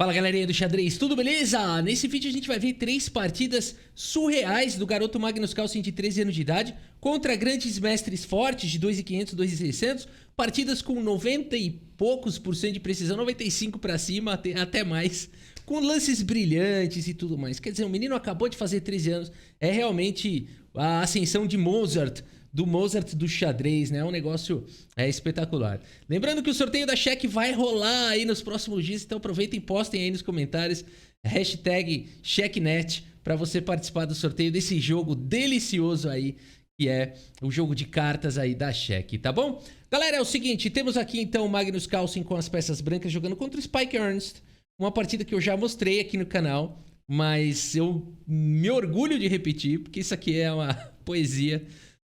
Fala galerinha do xadrez, tudo beleza? Nesse vídeo a gente vai ver 3 partidas surreais do garoto Magnus Carlsen de 13 anos de idade contra grandes mestres fortes de 2.500, 2.600, partidas com 90 e poucos por cento de precisão, 95 pra cima, até mais, com lances brilhantes e tudo mais. Quer dizer, o menino acabou de fazer 13 anos, é realmente a ascensão de Mozart, do Mozart do xadrez, né? É um negócio espetacular. Lembrando que o sorteio da Cheque vai rolar aí nos próximos dias, então aproveitem e postem aí nos comentários hashtag ChequeNet para você participar do sorteio desse jogo delicioso aí, que é o jogo de cartas aí da Cheque, tá bom? Galera, é o seguinte, temos aqui então o Magnus Carlsen com as peças brancas jogando contra o Spike Ernst, uma partida que eu já mostrei aqui no canal, mas eu me orgulho de repetir, porque isso aqui é uma poesia.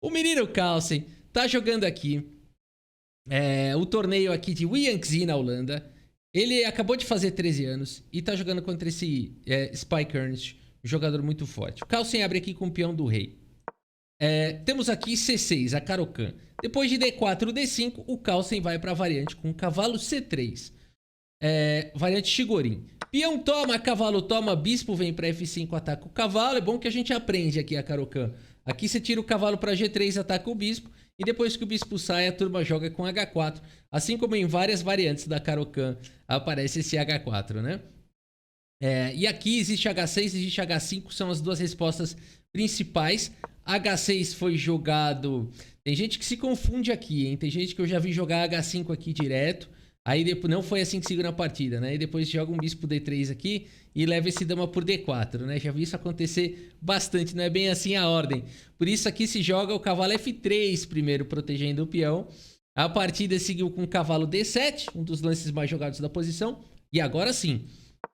O menino Carlsen tá jogando aqui o torneio aqui de Yangtze na Holanda. Ele acabou de fazer 13 anos e tá jogando contra esse Spike Ernst, um jogador muito forte. O Carlsen abre aqui com o peão do rei. Temos aqui C6, a Caro-Kann. Depois de D4, D5, o Carlsen vai para a variante com cavalo C3. Variante Chigorin. Peão toma, cavalo toma, bispo vem para F5, ataca o cavalo. É bom que a gente aprende aqui a Caro-Kann. Aqui você tira o cavalo para G3, ataca o bispo. E depois que o bispo sai, a turma joga com H4. Assim como em várias variantes da Caro-Kann aparece esse H4, né? E aqui existe H6, existe H5, são as duas respostas principais. H6 foi jogado... Tem gente que se confunde aqui, hein? Tem gente que eu já vi jogar H5 aqui direto. Aí depois não foi assim que segura a partida, né? E depois joga um bispo D3 aqui e leva esse dama por D4, né? Já vi isso acontecer bastante, não é bem assim a ordem. Por isso aqui se joga o cavalo F3 primeiro, protegendo o peão. A partida seguiu com o cavalo D7, um dos lances mais jogados da posição. E agora sim,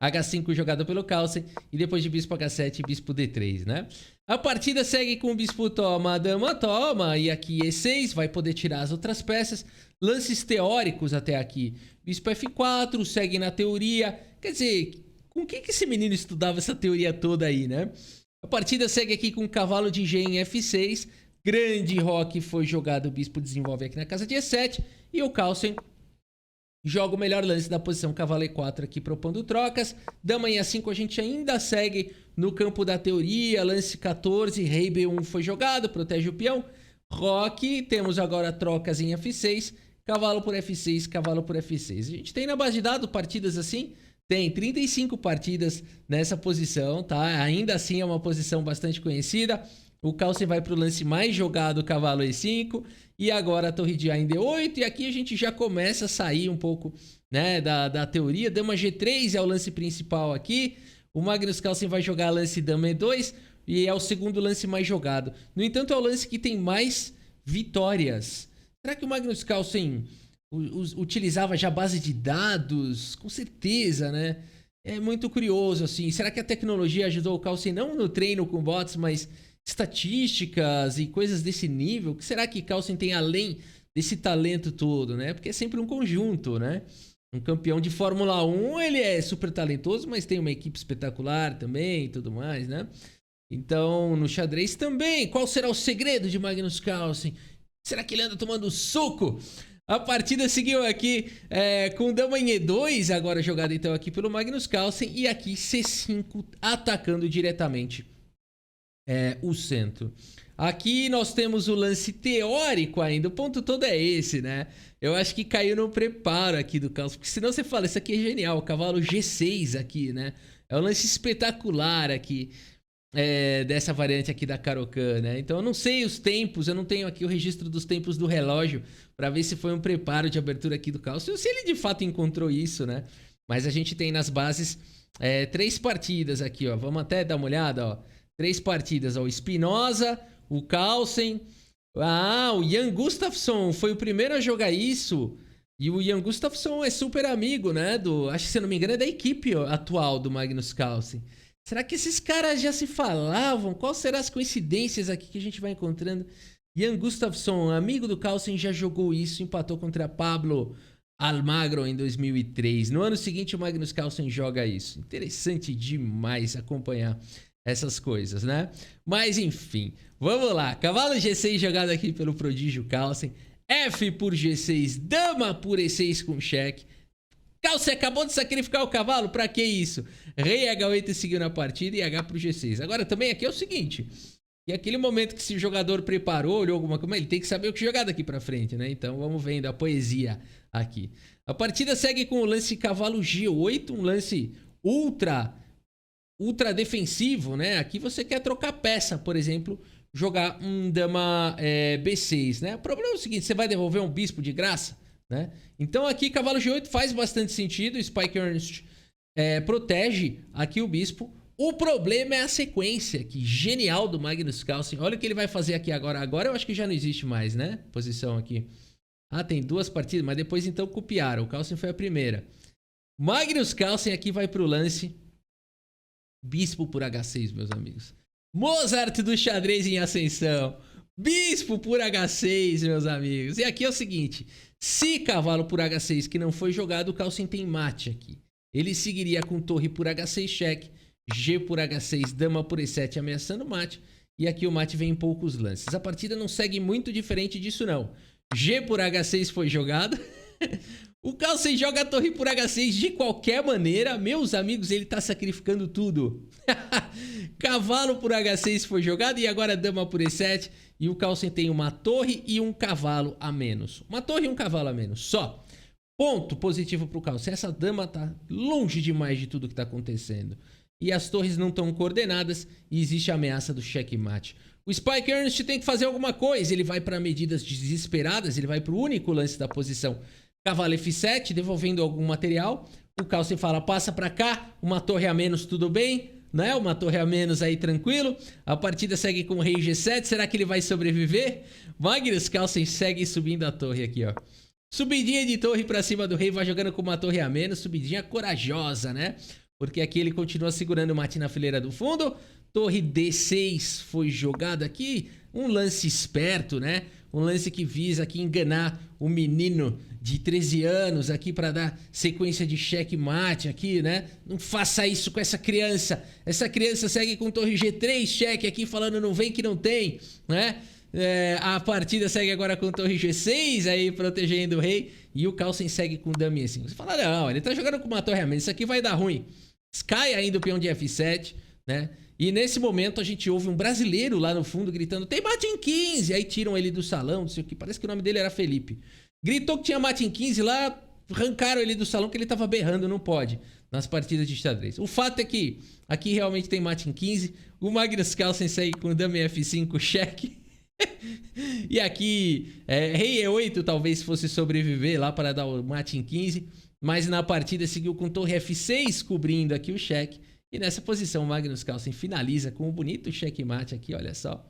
H5 jogado pelo Carlsen e depois de bispo H7 bispo D3, né? A partida segue com o bispo toma, dama toma e aqui E6, vai poder tirar as outras peças. Lances teóricos até aqui. Bispo F4, segue na teoria. Quer dizer, com que esse menino estudava essa teoria toda aí, né? A partida segue aqui com o cavalo de G em F6. Grande roque foi jogado, o bispo desenvolve aqui na casa de E7. E o Carlsen joga o melhor lance da posição, cavalo E4 aqui propondo trocas. Dama em A5 a gente ainda segue no campo da teoria. Lance 14, rei B1 foi jogado, protege o peão. Roque, temos agora trocas em F6. Cavalo por F6, cavalo por F6. A gente tem na base de dados partidas assim? Tem 35 partidas nessa posição, tá? Ainda assim é uma posição bastante conhecida. O Carlsen vai para o lance mais jogado, cavalo E5. E agora a torre de A em D8. E aqui a gente já começa a sair um pouco, né, da teoria. Dama G3 é o lance principal aqui. O Magnus Carlsen vai jogar lance dama E2. E é o segundo lance mais jogado. No entanto, é o lance que tem mais vitórias. Será que o Magnus Carlsen utilizava já base de dados? Com certeza, né? É muito curioso, assim. Será que a tecnologia ajudou o Carlsen não no treino com bots, mas estatísticas e coisas desse nível? O que será que Carlsen tem além desse talento todo, né? Porque é sempre um conjunto, né? Um campeão de Fórmula 1, ele é super talentoso, mas tem uma equipe espetacular também e tudo mais, né? Então, no xadrez também, qual será o segredo de Magnus Carlsen? Será que ele anda tomando suco? A partida seguiu aqui com dama em E2, agora jogada então aqui pelo Magnus Carlsen. E aqui C5 atacando diretamente o centro. Aqui nós temos o lance teórico ainda, o ponto todo é esse, né? Eu acho que caiu no preparo aqui do Carlsen, porque senão você fala, isso aqui é genial, o cavalo G6 aqui, né? É um lance espetacular aqui. Dessa variante aqui da Caro-Kann, né? Então eu não sei os tempos, eu não tenho aqui o registro dos tempos do relógio para ver se foi um preparo de abertura aqui do Carlsen, ou se ele de fato encontrou isso, né? Mas a gente tem nas bases 3 partidas aqui, ó. Vamos até dar uma olhada, ó. 3 partidas, ó. O Espinosa, o Carlsen, o Jan Gustafsson foi o primeiro a jogar isso. E o Jan Gustafsson é super amigo, né? Acho que se eu não me engano é da equipe atual do Magnus Carlsen. Será que esses caras já se falavam? Quais serão as coincidências aqui que a gente vai encontrando? Jan Gustafsson, amigo do Carlsen, já jogou isso, empatou contra Pablo Almagro em 2003. No ano seguinte, o Magnus Carlsen joga isso. Interessante demais acompanhar essas coisas, né? Mas enfim, vamos lá. Cavalo G6 jogado aqui pelo prodígio Carlsen. F por G6, dama por E6 com cheque. Cal, você acabou de sacrificar o cavalo? Pra que isso? Rei H8 seguiu na partida e H pro G6. Agora também aqui é o seguinte. E aquele momento que se o jogador preparou, olhou alguma coisa, ele tem que saber o que jogar daqui pra frente, né? Então vamos vendo a poesia aqui. A partida segue com o lance cavalo G8, um lance ultra defensivo, né? Aqui você quer trocar peça, por exemplo, jogar um dama B6, né? O problema é o seguinte, você vai devolver um bispo de graça, né? Então aqui cavalo G8 faz bastante sentido, o Spike Ernst protege aqui o bispo. O problema é a sequência aqui, genial do Magnus Carlsen. Olha o que ele vai fazer aqui agora. Agora eu acho que já não existe mais, né? Posição aqui. Ah, tem 2 partidas, mas depois então copiaram. O Carlsen foi a primeira. Magnus Carlsen aqui vai pro lance. Bispo por H6, meus amigos. Mozart do xadrez em ascensão. Bispo por H6, meus amigos. E aqui é o seguinte. Se cavalo por H6 que não foi jogado, o Carlsen tem mate aqui. Ele seguiria com torre por H6 cheque. G por H6, dama por E7 ameaçando o mate. E aqui o mate vem em poucos lances. A partida não segue muito diferente disso não. G por H6 foi jogado. O Carlsen joga a torre por H6 de qualquer maneira. Meus amigos, ele tá sacrificando tudo. Cavalo por H6 foi jogado e agora dama por E7. E o Carlsen tem uma torre e um cavalo a menos. Uma torre e um cavalo a menos, só. Ponto positivo pro Carlsen. Essa dama tá longe demais de tudo que tá acontecendo. E as torres não estão coordenadas e existe a ameaça do checkmate. O Spike Ernst tem que fazer alguma coisa. Ele vai para medidas desesperadas, ele vai para o único lance da posição. Cavalo F7, devolvendo algum material. O Carlsen fala, passa para cá, uma torre a menos, tudo bem, né? Uma torre a menos aí, tranquilo. A partida segue com o rei G7, será que ele vai sobreviver? Magnus Carlsen segue subindo a torre aqui, ó. Subidinha de torre para cima do rei, vai jogando com uma torre a menos, subidinha corajosa, né? Porque aqui ele continua segurando o mate na fileira do fundo. Torre D6 foi jogado aqui. Um lance esperto, né? Um lance que visa aqui enganar o menino de 13 anos aqui para dar sequência de checkmate aqui, né? Não faça isso com essa criança. Essa criança segue com torre G3, cheque aqui falando não vem que não tem, né? A partida segue agora com torre G6 aí protegendo o rei. E o Carlsen segue com dama E5. Você fala, não, ele tá jogando com uma torre a menos. Isso aqui vai dar ruim. Cai ainda o peão de F7, né? E nesse momento a gente ouve um brasileiro lá no fundo gritando, tem mate em 15! Aí tiram ele do salão, não sei o que, parece que o nome dele era Felipe. Gritou que tinha mate em 15 lá, arrancaram ele do salão que ele tava berrando, não pode, nas partidas de xadrez. O fato é que aqui realmente tem mate em 15, o Magnus Carlsen segue com dama F5, cheque. E aqui, rei E8 talvez fosse sobreviver lá para dar o mate em 15, mas na partida seguiu com torre F6 cobrindo aqui o cheque. E nessa posição o Magnus Carlsen finaliza com um bonito checkmate aqui, olha só.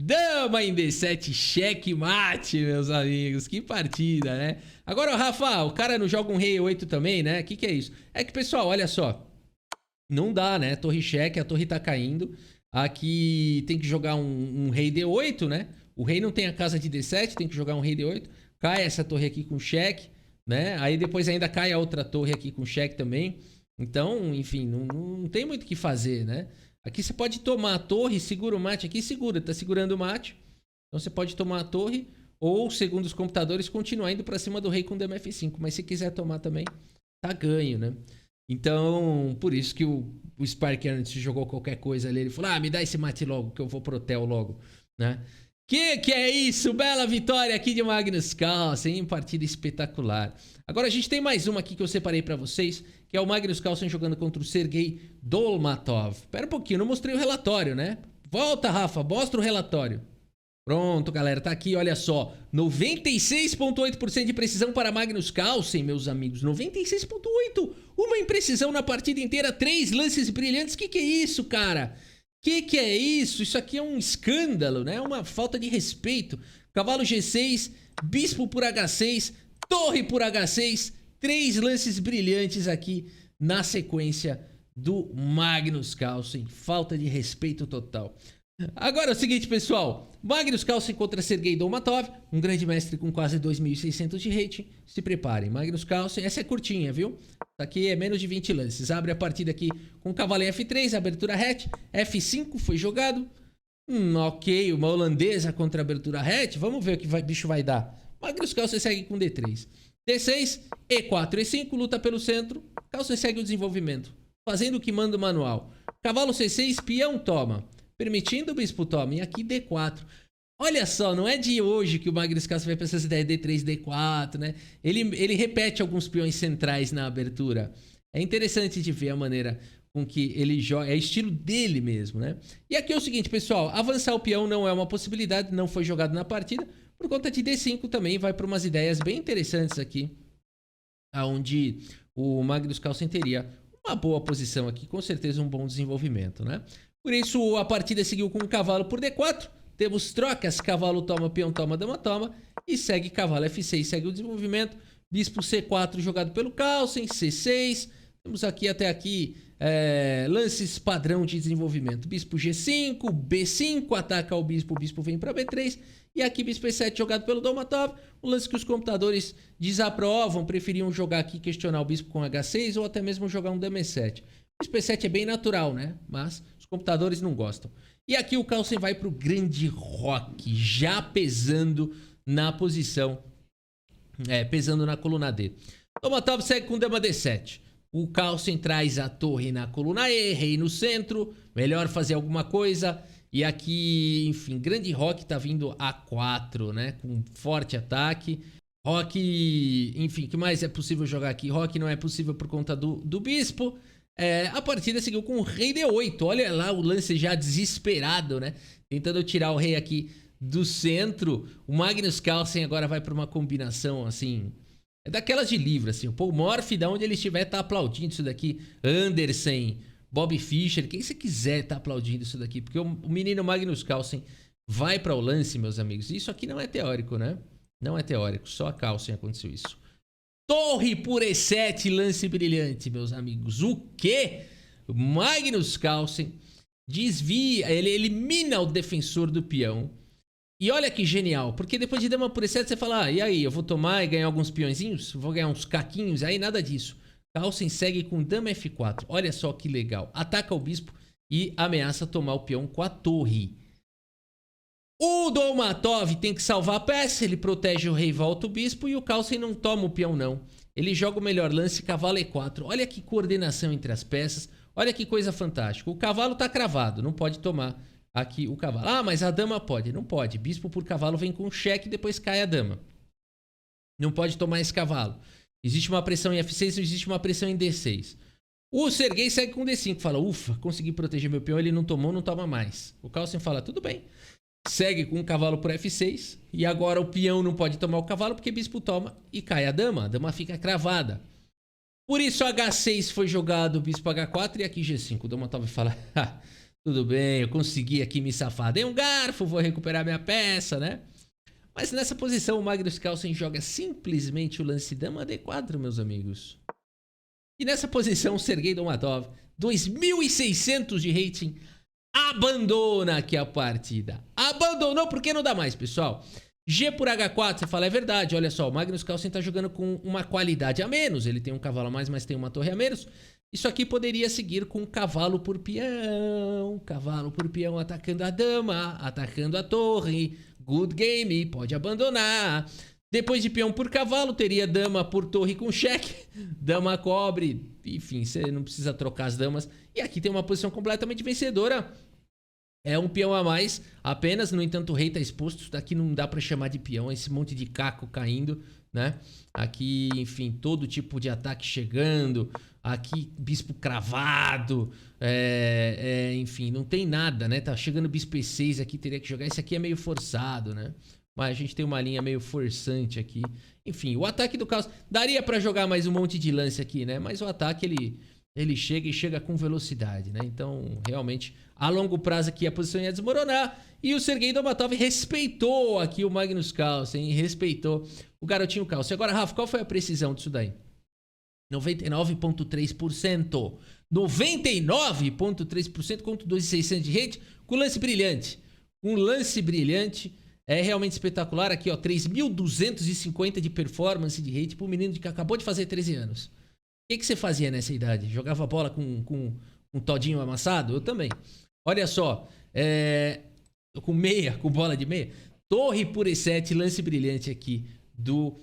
Dama em D7, checkmate, meus amigos. Que partida, né? Agora, Rafa, o cara não joga um rei E8 também, né? O que é isso? É que, pessoal, olha só. Não dá, né? Torre cheque, a torre tá caindo. Aqui tem que jogar um rei D8, né? O rei não tem a casa de D7, tem que jogar um rei D8. Cai essa torre aqui com cheque, né? Aí depois ainda cai a outra torre aqui com cheque também. Então, enfim, não tem muito o que fazer, né? Aqui você pode tomar a torre, segura o mate aqui, segura, tá segurando o mate. Então você pode tomar a torre ou, segundo os computadores, continuar indo pra cima do rei com dama F5. Mas se quiser tomar também, tá ganho, né? Então, por isso que o Spike Ernst jogou qualquer coisa ali. Ele falou, me dá esse mate logo, que eu vou pro hotel logo, né? Que é isso? Bela vitória aqui de Magnus Carlsen, partida espetacular. Agora a gente tem mais uma aqui que eu separei pra vocês, que é o Magnus Carlsen jogando contra o Sergei Dolmatov. Pera um pouquinho, não mostrei o relatório, né? Volta, Rafa, mostra o relatório. Pronto, galera, tá aqui, olha só. 96,8% de precisão para Magnus Carlsen, meus amigos. 96,8%. Uma imprecisão na partida inteira, 3 lances brilhantes. Que é isso, cara? Que é isso? Isso aqui é um escândalo, né? Uma falta de respeito. Cavalo G6, bispo por H6, torre por H6. 3 lances brilhantes aqui na sequência do Magnus Carlsen. Falta de respeito total. Agora é o seguinte, pessoal. Magnus Carlsen contra Sergei Dolmatov, um grande mestre com quase 2.600 de rating. Se preparem. Magnus Carlsen, essa é curtinha, viu? Isso aqui é menos de 20 lances. Abre a partida aqui com cavalo em F3, abertura hatch. F5 foi jogado. Ok, uma holandesa contra a abertura hatch. Vamos ver o que o bicho vai dar. Magnus Carlsen segue com D3. D6, E4, E5, luta pelo centro. Carlsen segue o desenvolvimento, fazendo o que manda o manual. Cavalo C6, peão toma, permitindo o bispo toma. E aqui D4. Olha só, não é de hoje que o Magnus Carlsen vai para essas ideias D3, D4, né? Ele repete alguns peões centrais na abertura. É interessante de ver a maneira com que ele joga, é estilo dele mesmo, né? E aqui é o seguinte, pessoal, avançar o peão não é uma possibilidade, não foi jogado na partida, por conta de D5 também vai para umas ideias bem interessantes aqui, onde o Magnus Carlsen teria uma boa posição aqui, com certeza um bom desenvolvimento, né? Por isso a partida seguiu com o cavalo por D4, temos trocas, cavalo toma, peão toma, dama toma, e segue cavalo F6, segue o desenvolvimento, bispo C4 jogado pelo Carlsen, C6, temos aqui até aqui lances padrão de desenvolvimento, bispo G5, B5, ataca o bispo vem para B3, e aqui bispo E7 jogado pelo Domatov, um lance que os computadores desaprovam, preferiam jogar aqui, questionar o bispo com H6, ou até mesmo jogar um dama E7. O bispo E7 é bem natural, né? Mas os computadores não gostam. E aqui o Carlsen vai para o grande rock, já pesando na posição, pesando na coluna D. Domatov segue com dama D7. O Carlsen traz a torre na coluna E, rei no centro, melhor fazer alguma coisa. E aqui, enfim, grande rock tá vindo A4, né? Com forte ataque. Rock, enfim, o que mais é possível jogar aqui? Rock não é possível por conta do bispo. A partida seguiu com o rei D8. Olha lá o lance já desesperado, né? Tentando tirar o rei aqui do centro. O Magnus Carlsen agora vai para uma combinação, assim... É daquelas de livro, assim. O Paul Morphy, da onde ele estiver, tá aplaudindo isso daqui. Anderson, Bob Fischer, quem você quiser tá aplaudindo isso daqui. Porque o menino Magnus Carlsen vai para o lance, meus amigos. Isso aqui não é teórico, né? Não é teórico. Só a Carlsen aconteceu isso. Torre por E7, lance brilhante, meus amigos. O quê? Magnus Carlsen desvia, ele elimina o defensor do peão. E olha que genial, porque depois de dama por E7 você fala, e aí, eu vou tomar e ganhar alguns peõezinhos? Vou ganhar uns caquinhos? Aí nada disso. Carlsen segue com dama F4. Olha só que legal. Ataca o bispo e ameaça tomar o peão com a torre. O Domatov tem que salvar a peça, ele protege o rei, volta o bispo e o Carlsen não toma o peão não. Ele joga o melhor lance, cavalo E4. Olha que coordenação entre as peças, olha que coisa fantástica. O cavalo tá cravado, não pode tomar aqui o cavalo. Ah, mas a dama pode, não pode. Bispo por cavalo vem com cheque, depois cai a dama. Não pode tomar esse cavalo. Existe uma pressão em F6, existe uma pressão em D6. O Sergei segue com D5, fala, ufa, consegui proteger meu peão, ele não tomou, não toma mais. O Carlsen fala, tudo bem. Segue com o cavalo por F6. E agora o peão não pode tomar o cavalo porque bispo toma e cai a dama. A dama fica cravada. Por isso H6 foi jogado, bispo H4 e aqui G5. O Domatov fala, tudo bem, eu consegui aqui me safar. Dei um garfo, vou recuperar minha peça, né? Mas nessa posição o Magnus Carlsen joga simplesmente o lance dama D4, meus amigos. E nessa posição o Sergei Domatov, 2.600 de rating, abandona aqui a partida. Abandonou porque não dá mais, pessoal. G por H4, você fala, é verdade, olha só, o Magnus Carlsen tá jogando com uma qualidade a menos. Ele tem um cavalo a mais, mas tem uma torre a menos. Isso aqui poderia seguir com cavalo por peão atacando a dama, atacando a torre. Good game, pode abandonar. Depois de peão por cavalo, teria dama por torre com cheque. Dama cobre. Enfim, você não precisa trocar as damas. E aqui tem uma posição completamente vencedora. É um peão a mais apenas. No entanto, o rei tá exposto. Isso daqui não dá pra chamar de peão. Esse monte de caco caindo, né? Aqui, enfim, todo tipo de ataque chegando. Aqui, bispo cravado. Enfim, não tem nada, né? Tá chegando bispo E6 aqui, teria que jogar. Esse aqui é meio forçado, né? Mas a gente tem uma linha meio forçante aqui. Enfim, o ataque do Carlsen... Daria pra jogar mais um monte de lance aqui, né? Mas o ataque, ele chega e chega com velocidade, né? Então, realmente, a longo prazo aqui a posição ia desmoronar. E o Sergei Domatov respeitou aqui o Magnus Carlsen. Respeitou o garotinho Carlsen. Agora, Rafa, qual foi a precisão disso daí? 99,3%. 99,3% contra 2.600 de rate com lance brilhante. Um lance brilhante... É realmente espetacular. Aqui, ó, 3.250 de performance de rate para um menino que acabou de fazer 13 anos. O que você fazia nessa idade? Jogava bola com um todinho amassado? Eu também. Olha só, com bola de meia. Torre por E7, lance brilhante aqui do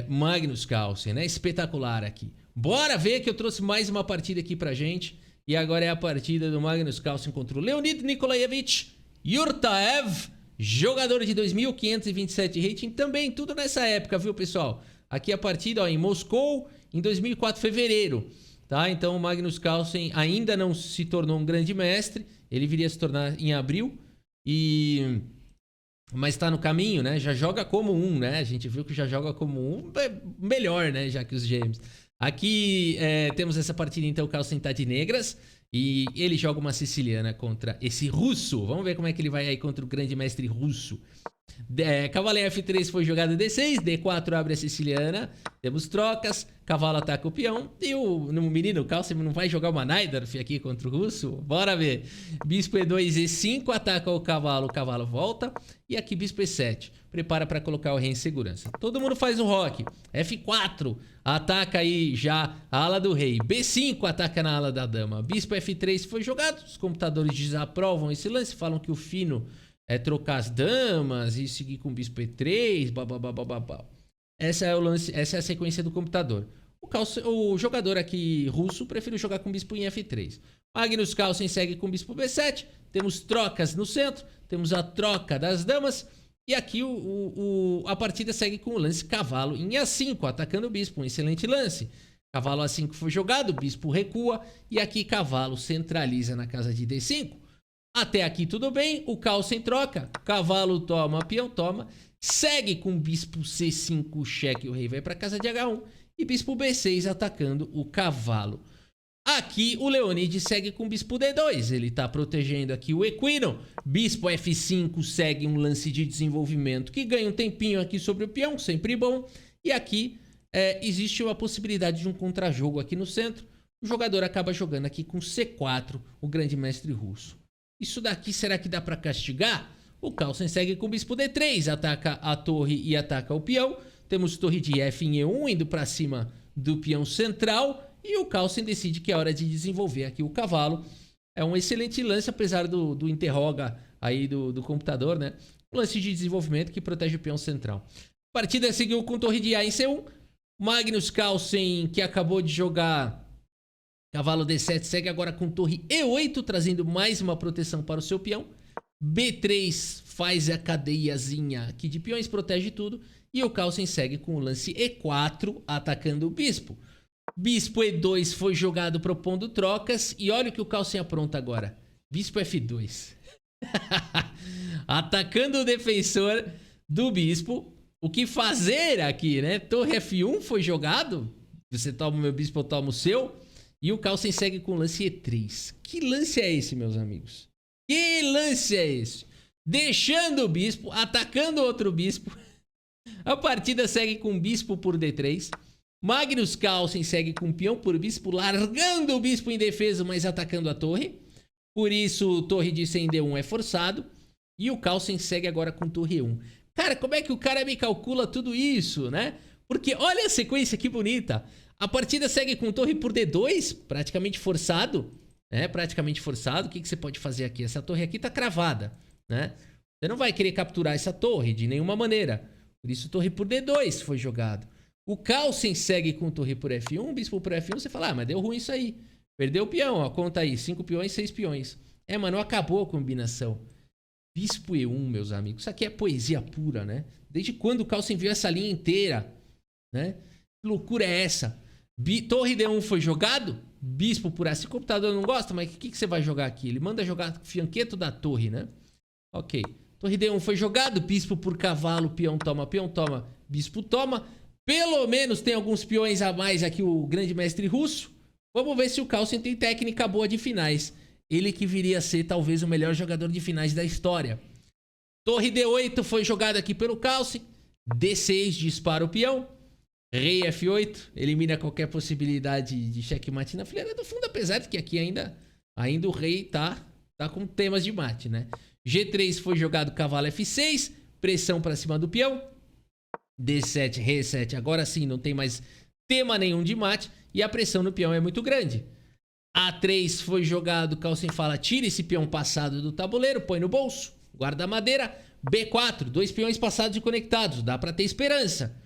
Magnus Carlsen, né? Espetacular aqui. Bora ver que eu trouxe mais uma partida aqui pra gente. E agora é a partida do Magnus Carlsen contra o Leonid Nikolaevich Yurtaev, jogador de 2.527 rating, também tudo nessa época, viu, pessoal? Aqui a partida, ó, em Moscou, em 2004, fevereiro, tá? Então o Magnus Carlsen ainda não se tornou um grande mestre, ele viria a se tornar em abril, mas tá no caminho, né? Já joga como um, né? A gente viu que já joga como um, melhor, né? Já que os gêmeos. Aqui temos essa partida, então, o Carlsen tá de negras. E ele joga uma siciliana contra esse russo. Vamos ver como é que ele vai aí contra o grande mestre russo. Cavalo em F3 foi jogado D6. D4 abre a siciliana. Temos trocas. Cavalo ataca o peão. E o menino Carlsen não vai jogar uma Najdorf aqui contra o russo? Bora ver. Bispo E2, E5 ataca o cavalo volta. E aqui Bispo E7. Prepara para colocar o rei em segurança. Todo mundo faz o roque. F4 ataca aí já a ala do rei. B5 ataca na ala da dama. Bispo F3 foi jogado. Os computadores desaprovam esse lance. Falam que o fino é trocar as damas e seguir com Bispo E3. Babá. Essa é o lance, essa é a sequência do computador. O jogador aqui russo prefere jogar com Bispo em F3. Magnus Carlsen segue com Bispo B7. Temos trocas no centro. Temos a troca das damas. E aqui a partida segue com o lance cavalo em A5, atacando o bispo. Um excelente lance. Cavalo A5 foi jogado, bispo recua. E aqui cavalo centraliza na casa de D5. Até aqui tudo bem. O Carlsen troca. Cavalo toma, peão toma. Segue com bispo C5, cheque. O rei vai para casa de H1. E bispo B6 atacando o cavalo. Aqui o Leonid segue com bispo D2, ele está protegendo aqui o equino. Bispo F5 segue um lance de desenvolvimento que ganha um tempinho aqui sobre o peão, sempre bom. E aqui existe a possibilidade de um contrajogo aqui no centro. O jogador acaba jogando aqui com C4, o grande mestre russo. Isso daqui será que dá para castigar? O Carlsen segue com bispo D3, ataca a torre e ataca o peão. Temos torre de F em E1 indo para cima do peão central. E o Carlsen decide que é hora de desenvolver aqui o cavalo. É um excelente lance, apesar do interroga aí do computador, né? Um lance de desenvolvimento que protege o peão central. A partida seguiu com torre de A em C1. Magnus Carlsen, que acabou de jogar cavalo D7, segue agora com torre E8, trazendo mais uma proteção para o seu peão. B3 faz a cadeiazinha aqui de peões, protege tudo. E o Carlsen segue com o lance E4, atacando o bispo. Bispo E2 foi jogado propondo trocas. E olha o que o Carlsen apronta agora. Bispo F2. Atacando o defensor do bispo. O que fazer aqui, né? Torre F1 foi jogado. Você toma o meu bispo, eu tomo o seu. E o Carlsen segue com o lance E3. Que lance é esse, meus amigos? Que lance é esse? Deixando o bispo, atacando outro bispo. A partida segue com bispo por D3. Magnus Carlsen segue com peão por bispo, largando o bispo em defesa, mas atacando a torre. Por isso, torre de C em D1 é forçado. E o Carlsen segue agora com torre E1. Cara, como é que o cara me calcula tudo isso, né? Porque olha a sequência que bonita. A partida segue com torre por D2, praticamente forçado. Praticamente forçado. O que você pode fazer aqui? Essa torre aqui tá cravada, né? Você não vai querer capturar essa torre de nenhuma maneira. Por isso, torre por D2 foi jogado. O Carlsen segue com torre por F1, bispo por F1, você fala, mas deu ruim isso aí. Perdeu o peão, ó, conta aí, 5 peões, 6 peões. Mas não acabou a combinação. Bispo E1, meus amigos, isso aqui é poesia pura, né? Desde quando o Carlsen viu essa linha inteira, né? Que loucura é essa? Torre D1 foi jogado, bispo por A. Se o computador não gosta, mas o que você vai jogar aqui? Ele manda jogar fianqueto da torre, né? Ok. Torre D1 foi jogado, bispo por cavalo, peão toma, bispo toma. Pelo menos tem alguns peões a mais aqui o grande mestre russo. Vamos ver se o Carlsen tem técnica boa de finais. Ele que viria a ser talvez o melhor jogador de finais da história. Torre D8 foi jogada aqui pelo Carlsen. D6 dispara o peão. Rei F8 elimina qualquer possibilidade de checkmate na fileira do fundo. Apesar de que aqui ainda o rei tá com temas de mate, né? G3 foi jogado cavalo F6. Pressão para cima do peão. D7, Rei 7, agora sim não tem mais tema nenhum de mate e a pressão no peão é muito grande. A3 foi jogado, Carlsen fala, tira esse peão passado do tabuleiro, põe no bolso, guarda a madeira. B4, 2 peões passados e conectados, dá pra ter esperança.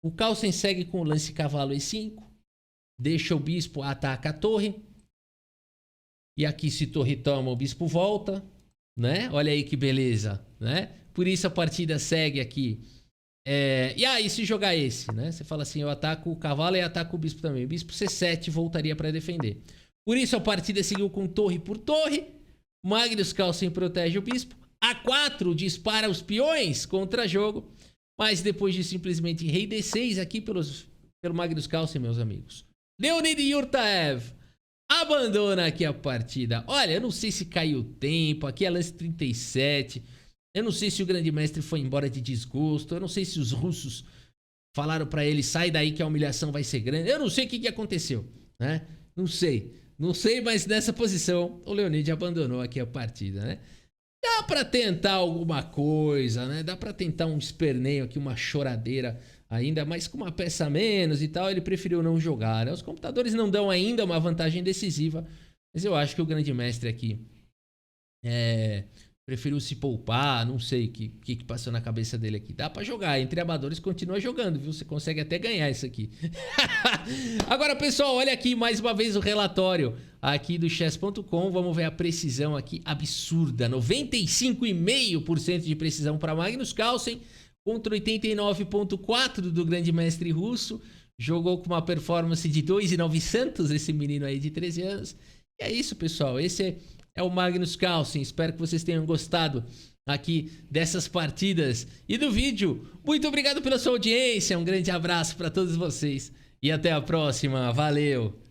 O Carlsen segue com o lance cavalo E5. Deixa o bispo, ataca a torre. E aqui se torre toma, o bispo volta, né? Olha aí que beleza, né? Por isso a partida segue aqui. E aí se jogar esse, né? Você fala assim, eu ataco o cavalo e ataco o bispo também. O bispo C7 voltaria para defender. Por isso a partida seguiu com torre por torre. Magnus Carlsen protege o bispo. A4 dispara os peões contra jogo. Mas depois de simplesmente rei D6 aqui pelo Magnus Carlsen, meus amigos. Leonid Yurtaev abandona aqui a partida. Olha, eu não sei se caiu o tempo. Aqui é lance 37. Eu não sei se o grande mestre foi embora de desgosto. Eu não sei se os russos falaram pra ele, sai daí que a humilhação vai ser grande. Eu não sei o que aconteceu, né? Não sei. Não sei, mas nessa posição o Leonid abandonou aqui a partida, né? Dá pra tentar alguma coisa, né? Dá pra tentar um esperneio aqui, uma choradeira ainda, mas com uma peça a menos e tal, ele preferiu não jogar, né? Os computadores não dão ainda uma vantagem decisiva, mas eu acho que o grande mestre aqui preferiu se poupar, não sei o que passou na cabeça dele aqui. Dá pra jogar, entre amadores continua jogando, viu? Você consegue até ganhar isso aqui. Agora, pessoal, olha aqui mais uma vez o relatório aqui do chess.com. Vamos ver a precisão aqui absurda. 95,5% de precisão para Magnus Carlsen contra 89,4% do grande mestre russo. Jogou com uma performance de 2,900 esse menino aí de 13 anos. E é isso, pessoal. Esse é o Magnus Carlsen. Espero que vocês tenham gostado aqui dessas partidas e do vídeo. Muito obrigado pela sua audiência. Um grande abraço para todos vocês e até a próxima. Valeu!